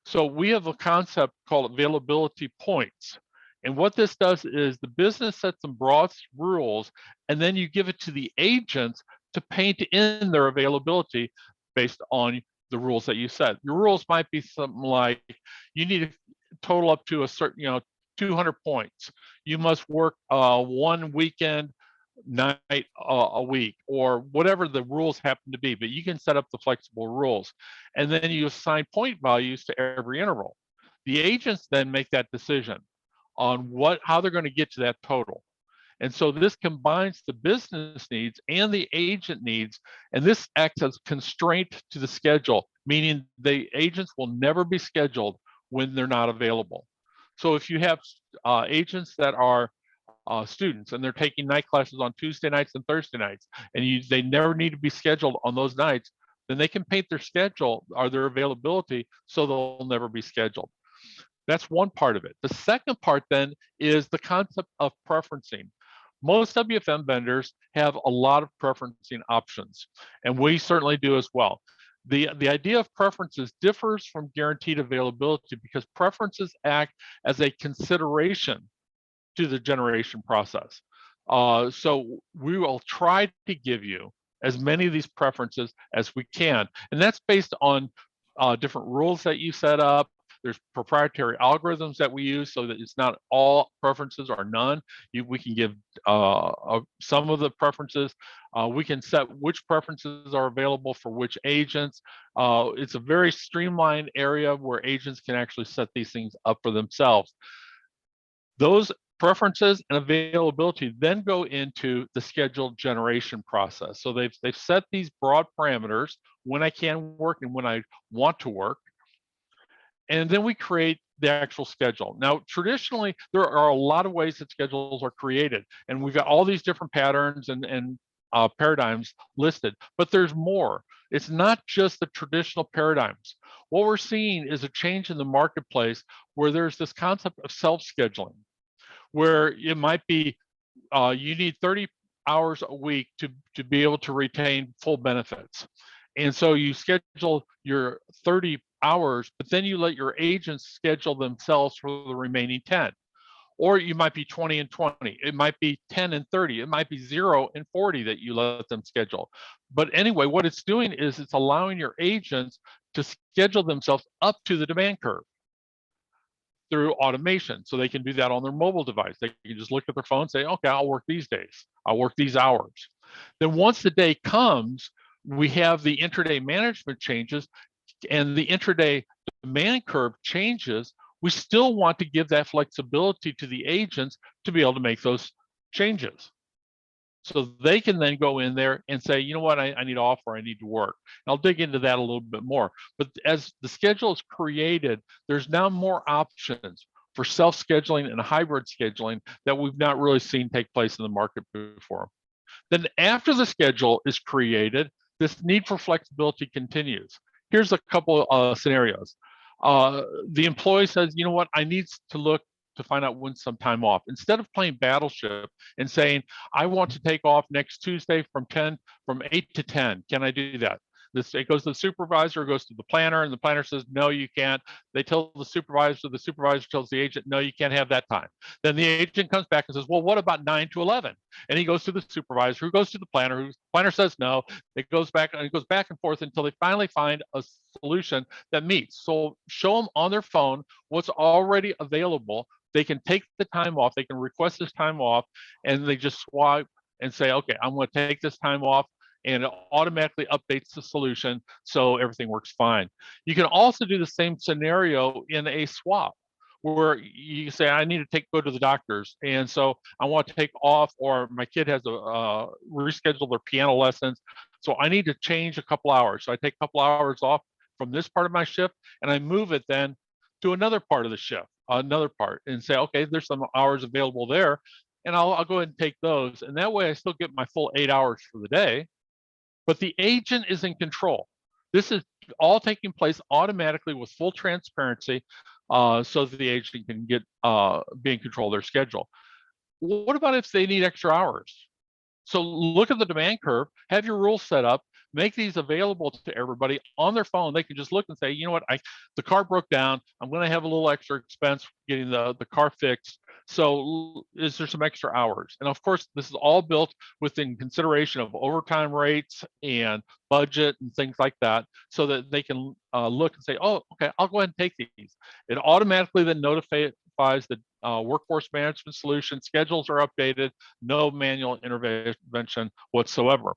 So we have a concept called availability points. And what this does is the business sets some broad rules, and then you give it to the agents to paint in their availability based on the rules that you set. Your rules might be something like, you need to total up to a certain, 200 points. You must work one weekend night a week, or whatever the rules happen to be, but you can set up the flexible rules. And then you assign point values to every interval. The agents then make that decision on how they're going to get to that total. And so this combines the business needs and the agent needs, and this acts as constraint to the schedule, meaning the agents will never be scheduled when they're not available. So if you have agents that are students and they're taking night classes on Tuesday nights and Thursday nights, and they never need to be scheduled on those nights, then they can paint their schedule or their availability so they'll never be scheduled. That's one part of it. The second part then is the concept of preferencing. Most WFM vendors have a lot of preferencing options, and we certainly do as well. The idea of preferences differs from guaranteed availability because preferences act as a consideration to the generation process. So we will try to give you as many of these preferences as we can. And that's based on different rules that you set up. There's proprietary algorithms that we use so that it's not all preferences or none. We can give some of the preferences. We can set which preferences are available for which agents. It's a very streamlined area where agents can actually set these things up for themselves. Those preferences and availability then go into the schedule generation process. So they've set these broad parameters, when I can work and when I want to work. And then we create the actual schedule. Now, traditionally, there are a lot of ways that schedules are created, and we've got all these different patterns and paradigms listed, but there's more. It's not just the traditional paradigms. What we're seeing is a change in the marketplace where there's this concept of self-scheduling, where it might be you need 30 hours a week to be able to retain full benefits. And so you schedule your 30 hours, but then you let your agents schedule themselves for the remaining 10. Or you might be 20 and 20. It might be 10 and 30. It might be 0 and 40 that you let them schedule. But anyway, what it's doing is it's allowing your agents to schedule themselves up to the demand curve through automation. So they can do that on their mobile device. They can just look at their phone and say, okay, I'll work these days. I'll work these hours. Then once the day comes, we have the intraday management changes and the intraday demand curve changes. We still want to give that flexibility to the agents to be able to make those changes. So they can then go in there and say, you know what, I need off or I need to work. And I'll dig into that a little bit more. But as the schedule is created, there's now more options for self-scheduling and hybrid scheduling that we've not really seen take place in the market before. Then after the schedule is created, this need for flexibility continues. Here's a couple of scenarios. The employee says, you know what, I need to look to find out when some time off. Instead of playing battleship and saying, I want to take off next Tuesday from 8 to 10, can I do that? It goes to the supervisor, it goes to the planner, and the planner says, no, you can't. They tell the supervisor tells the agent, no, you can't have that time. Then the agent comes back and says, well, what about 9 to 11? And he goes to the supervisor, who goes to the planner, who planner says no. It goes back and forth until they finally find a solution that meets. So show them on their phone what's already available. They can take the time off, they can request this time off, and they just swipe and say, okay, I'm going to take this time off, and it automatically updates the solution so everything works fine. You can also do the same scenario in a swap, where you say, I need to go to the doctor's, and so I want to take off, or my kid has a reschedule their piano lessons, so I need to change a couple hours. So I take a couple hours off from this part of my shift, and I move it then to another part of the shift, another part, and say, okay, there's some hours available there, and I'll go ahead and take those, and that way I still get my full 8 hours for the day, but the agent is in control. This is all taking place automatically with full transparency, so that the agent can get be in control of their schedule. What about if they need extra hours? So look at the demand curve, have your rules set up, make these available to everybody on their phone. They can just look and say, you know what, the car broke down. I'm going to have a little extra expense getting the car fixed. So is there some extra hours? And of course, this is all built within consideration of overtime rates and budget and things like that, so that they can look and say, oh, okay, I'll go ahead and take these. It automatically then notifies the workforce management solution. Schedules are updated, no manual intervention whatsoever.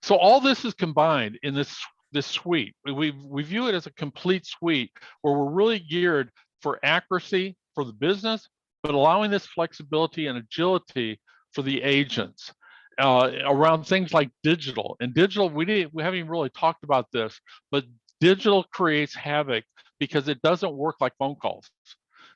So all this is combined in this suite. We view it as a complete suite where we're really geared for accuracy for the business, but allowing this flexibility and agility for the agents around things like digital. And digital, we haven't even really talked about this, but digital creates havoc because it doesn't work like phone calls.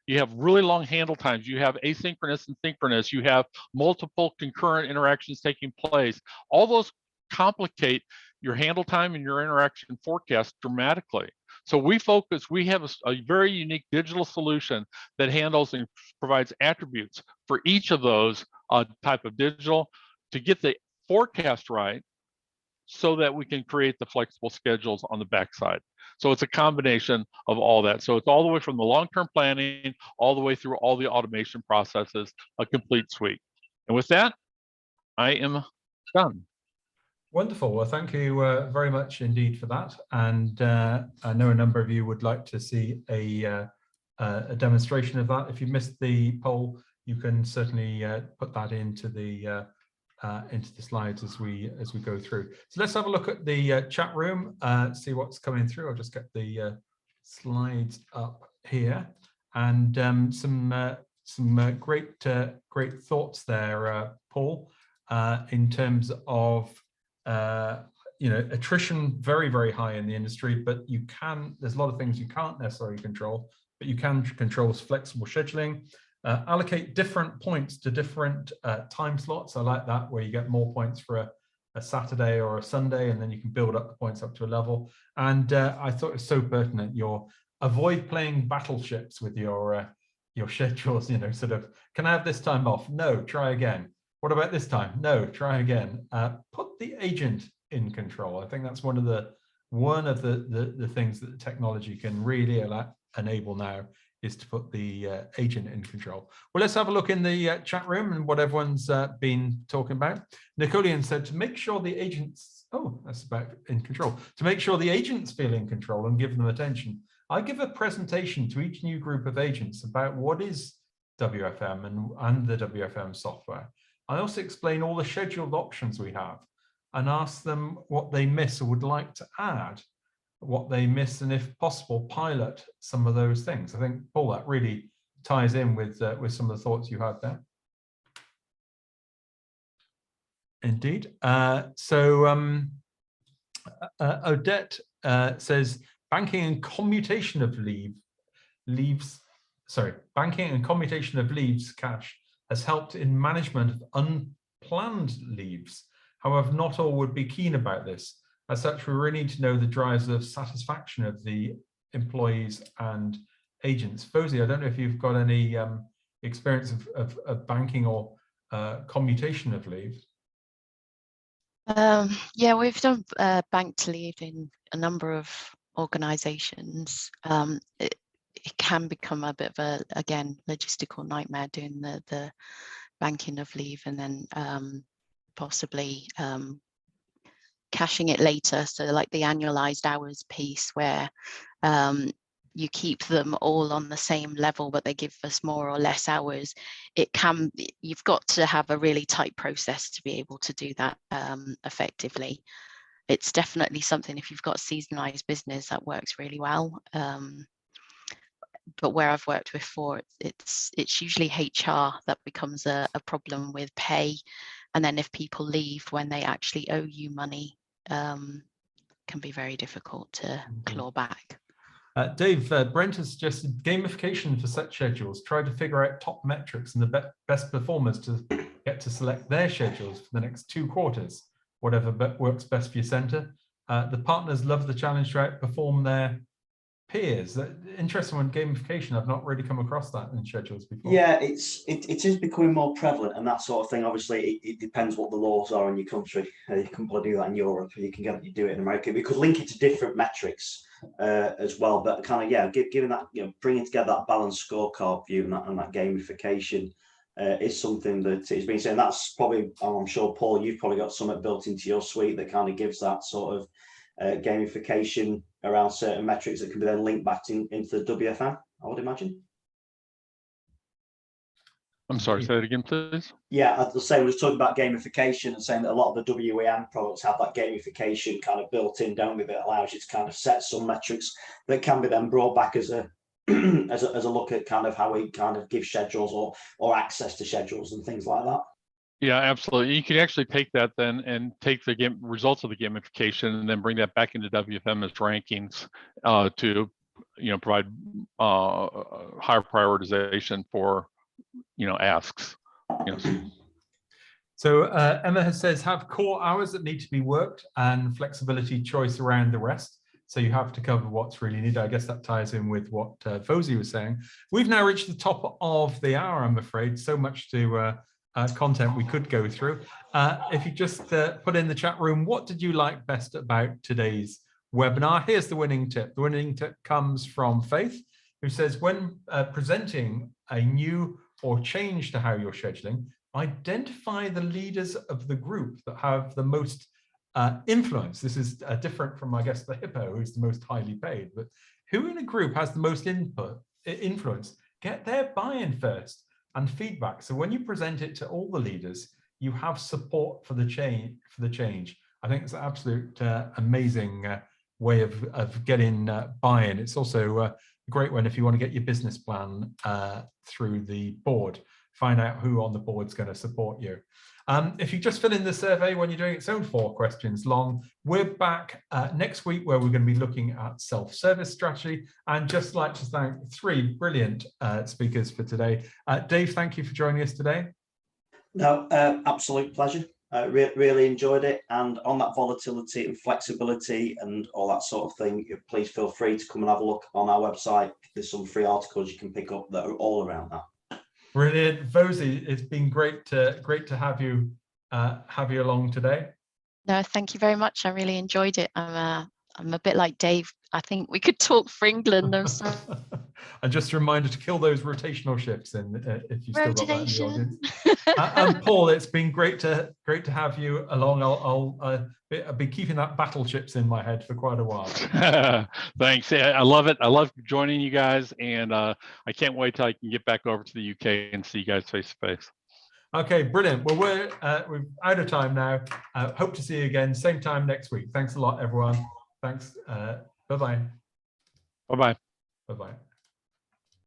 You have really long handle times. You have asynchronous and synchronous. You have multiple concurrent interactions taking place. All those complicate your handle time and your interaction forecast dramatically. So we have a very unique digital solution that handles and provides attributes for each of those type of digital to get the forecast right, so that we can create the flexible schedules on the backside. So it's a combination of all that. So it's all the way from the long-term planning, all the way through all the automation processes, a complete suite. And with that, I am done. Wonderful. Well, thank you very much indeed for that. And I know a number of you would like to see a demonstration of that. If you missed the poll, you can certainly put that into the slides as we go through. So let's have a look at the chat room, see what's coming through. I'll just get the slides up here, and some great thoughts there, Paul, in terms of attrition very high in the industry, but there's a lot of things you can't necessarily control, but you can control flexible scheduling. Allocate different points to different time slots. I like that, where you get more points for a Saturday or a Sunday, and then you can build up the points up to a level. And I thought it was so pertinent. Avoid playing battleships with your schedules. Sort of, can I have this time off? No, try again. What about this time? No, try again. Put the agent in control. I think that's one of the things that the technology can really enable now, is to put the agent in control. Well, let's have a look in the chat room and what everyone's been talking about. Napoleon said, to make sure the agents, that's about in control. To make sure the agents feel in control and give them attention, I give a presentation to each new group of agents about what is WFM and the WFM software. I also explain all the scheduled options we have and ask them what they miss or would like to add, what they miss, and if possible, pilot some of those things. I think, Paul, that really ties in with some of the thoughts you had there. Indeed. Odette says, banking and commutation of leaves cash has helped in management of unplanned leaves. However, not all would be keen about this. As such, we really need to know the drivers of satisfaction of the employees and agents. Vosy, I don't know if you've got any experience of banking or commutation of leave. Yeah, we've done banked leave in a number of organisations. It can become a bit of a, again, logistical nightmare doing the banking of leave, and then possibly cashing it later. So like the annualized hours piece, where you keep them all on the same level, but they give us more or less hours. You've got to have a really tight process to be able to do that effectively. it's definitely something, if you've got a seasonalized business, that works really well. But where I've worked before, it's usually HR that becomes a problem with pay. And then if people leave when they actually owe you money, can be very difficult to claw back. Dave, Brent has suggested gamification for set schedules. Try to figure out top metrics and the best performers to get to select their schedules for the next 2 quarters, whatever works best for your center. The partners love the challenge to outperform their peers. Interesting one, gamification. I've not really come across that in schedules before. Yeah, it is becoming more prevalent, and that sort of thing. Obviously, it depends what the laws are in your country. You can probably do that in Europe. You can do it in America. We could link it to different metrics as well, but kind of giving that, bringing together that balanced scorecard view and that gamification is something that is being said. That's probably, I'm sure, Paul, you've probably got something built into your suite that kind of gives that sort of gamification around certain metrics that can be then linked back into the WFM, I would imagine. I'm sorry, say it again, please. Yeah, I was saying, we was talking about gamification and saying that a lot of the WEM products have that gamification kind of built in, don't we, that allows you to kind of set some metrics that can be then brought back as a as a look at kind of how we kind of give schedules or access to schedules and things like that. Yeah, absolutely. You can actually take that then and take the results of the gamification and then bring that back into WFM as rankings to provide higher prioritization for asks. So Emma says have core hours that need to be worked and flexibility choice around the rest. So you have to cover what's really needed. I guess that ties in with what Vosy was saying. We've now reached the top of the hour, I'm afraid. So much to content we could go through. If you just put in the chat room, what did you like best about today's webinar? Here's the winning tip. The winning tip comes from Faith, who says, when presenting a new or change to how you're scheduling, identify the leaders of the group that have the most influence. This is different from, I guess, the hippo, who's the most highly paid, but who in a group has the most influence? Get their buy-in first and feedback. So when you present it to all the leaders, you have support for the change. I think it's an absolute amazing way of getting buy-in. It's also a great one if you want to get your business plan through the board. Find out who on the board is going to support you. If you just fill in the survey when you're doing it, it's only 4 questions long. We're back next week where we're going to be looking at self-service strategy. And just like to thank 3 brilliant speakers for today. Dave, thank you for joining us today. No, absolute pleasure. Really enjoyed it. And on that volatility and flexibility and all that sort of thing, please feel free to come and have a look on our website. There's some free articles you can pick up that are all around that. Brilliant. Vosy, it's been great to have you along today. No, thank you very much. I really enjoyed it. I'm a bit like Dave. I think we could talk for England. And just a reminder to kill those rotational shifts in if you still got that in the audience. And Paul, it's been great to have you along. I'll be keeping that battle chips in my head for quite a while. Thanks. I love it. I love joining you guys, and I can't wait till I can get back over to the UK and see you guys face to face. Okay, brilliant. Well, we're out of time now. Hope to see you again, same time next week. Thanks a lot, everyone. Thanks. Bye-bye. Bye-bye. Bye-bye.